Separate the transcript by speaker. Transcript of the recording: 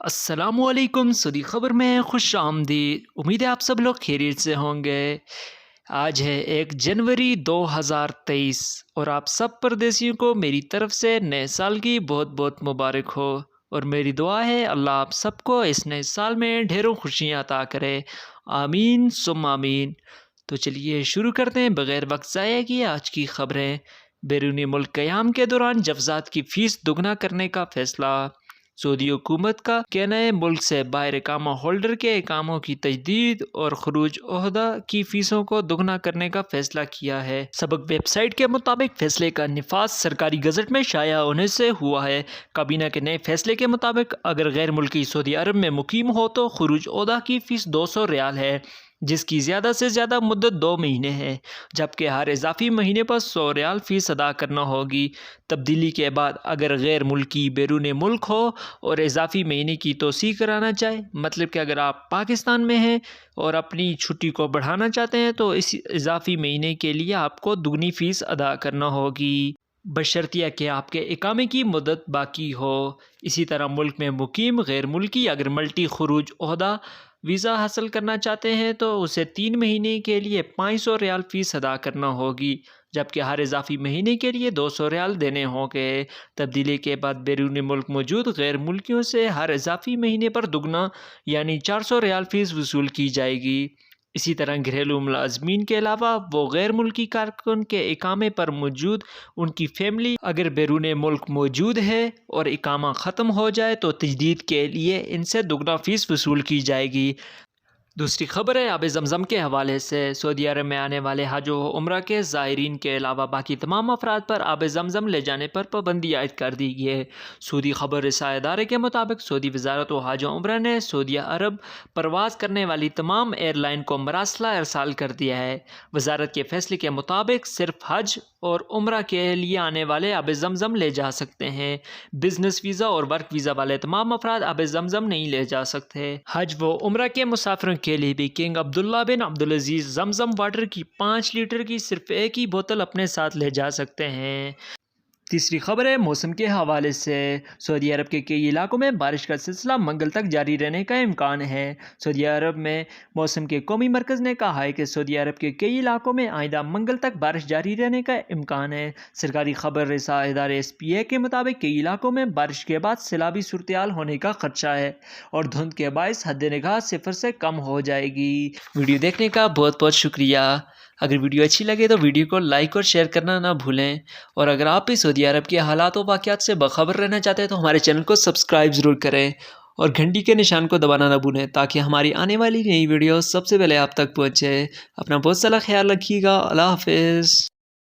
Speaker 1: السلام علیکم سعودی خبر میں خوش آمدید۔ امید ہے آپ سب لوگ خیریت سے ہوں گے۔ آج ہے 1 جنوری 2023 اور آپ سب پردیسیوں کو میری طرف سے نئے سال کی بہت بہت مبارک ہو، اور میری دعا ہے اللہ آپ سب کو اس نئے سال میں ڈھیروں خوشیاں عطا کرے، آمین ثم آمین۔ تو چلیے شروع کرتے ہیں بغیر وقت ضائع کیے آج کی خبریں۔ بیرونی ملک قیام کے دوران جوزات کی فیس دگنا کرنے کا فیصلہ۔ سعودی حکومت کا کہنا ہے ملک سے باہر اقامہ ہولڈر کے اقاموں کی تجدید اور خروج عہدہ کی فیسوں کو دگنا کرنے کا فیصلہ کیا ہے۔ سبق ویب سائٹ کے مطابق فیصلے کا نفاذ سرکاری گزٹ میں شائع ہونے سے ہوا ہے۔ کابینہ کے نئے فیصلے کے مطابق اگر غیر ملکی سعودی عرب میں مقیم ہو تو خروج عہدہ کی فیس 200 ریال ہے، جس کی زیادہ سے زیادہ مدت 2 مہینے ہے، جبکہ ہر اضافی مہینے پر 100 ریال فیس ادا کرنا ہوگی۔ تبدیلی کے بعد اگر غیر ملکی بیرون ملک ہو اور اضافی مہینے کی توسیع کرانا چاہے، مطلب کہ اگر آپ پاکستان میں ہیں اور اپنی چھٹی کو بڑھانا چاہتے ہیں تو اس اضافی مہینے کے لیے آپ کو دگنی فیس ادا کرنا ہوگی، بشرطیہ کہ آپ کے اقامے کی مدت باقی ہو۔ اسی طرح ملک میں مقیم غیر ملکی اگر ملٹی خروج عہدہ ویزا حاصل کرنا چاہتے ہیں تو اسے 3 مہینے کے لیے 500 ریال فیس ادا کرنا ہوگی، جبکہ ہر اضافی مہینے کے لیے 200 ریال دینے ہوں گے۔ تبدیلی کے بعد بیرون ملک موجود غیر ملکیوں سے ہر اضافی مہینے پر دگنا یعنی 400 ریال فیس وصول کی جائے گی۔ اسی طرح گھریلو ملازمین کے علاوہ وہ غیر ملکی کارکن کے اقامے پر موجود ان کی فیملی اگر بیرون ملک موجود ہے اور اقامہ ختم ہو جائے تو تجدید کے لیے ان سے دگنا فیس وصول کی جائے گی۔ دوسری خبر ہے آب زمزم کے حوالے سے۔ سعودی عرب میں آنے والے حج و عمرہ کے زائرین کے علاوہ باقی تمام افراد پر آب زمزم لے جانے پر پابندی عائد کر دی گئی ہے۔ سعودی خبر رساں ادارے کے مطابق سعودی وزارت حج و عمرہ نے سعودی عرب پرواز کرنے والی تمام ایئر لائن کو مراسلہ ارسال کر دیا ہے۔ وزارت کے فیصلے کے مطابق صرف حج اور عمرہ کے لیے آنے والے آب زمزم لے جا سکتے ہیں۔ بزنس ویزا اور ورک ویزا والے تمام افراد آب زمزم نہیں لے جا سکتے۔ حج و عمرہ کے مسافروں کے لیے بھی کنگ عبداللہ بن عبدالعزیز زمزم واٹر کی 5 لیٹر کی صرف ایک ہی بوتل اپنے ساتھ لے جا سکتے ہیں۔ تیسری خبر ہے موسم کے حوالے سے۔ سعودی عرب کے کئی علاقوں میں بارش کا سلسلہ منگل تک جاری رہنے کا امکان ہے۔ سعودی عرب میں موسم کے قومی مرکز نے کہا ہے کہ سعودی عرب کے کئی علاقوں میں آئندہ منگل تک بارش جاری رہنے کا امکان ہے۔ سرکاری خبر رساں ادارے SPA کے مطابق کئی علاقوں میں بارش کے بعد سیلابی صورتحال ہونے کا خدشہ ہے اور دھند کے باعث حد نگاہ 0 سے کم ہو جائے گی۔ ویڈیو دیکھنے کا بہت بہت شکریہ۔ اگر ویڈیو اچھی لگے تو ویڈیو کو لائک اور شیئر کرنا نہ بھولیں، اور اگر آپ بھی سعودی عرب کے حالات و واقعات سے باخبر رہنا چاہتے ہیں تو ہمارے چینل کو سبسکرائب ضرور کریں اور گھنٹی کے نشان کو دبانا نہ بھولیں تاکہ ہماری آنے والی نئی ویڈیو سب سے پہلے آپ تک پہنچے۔ اپنا بہت سارا خیال رکھیے گا۔ اللہ حافظ۔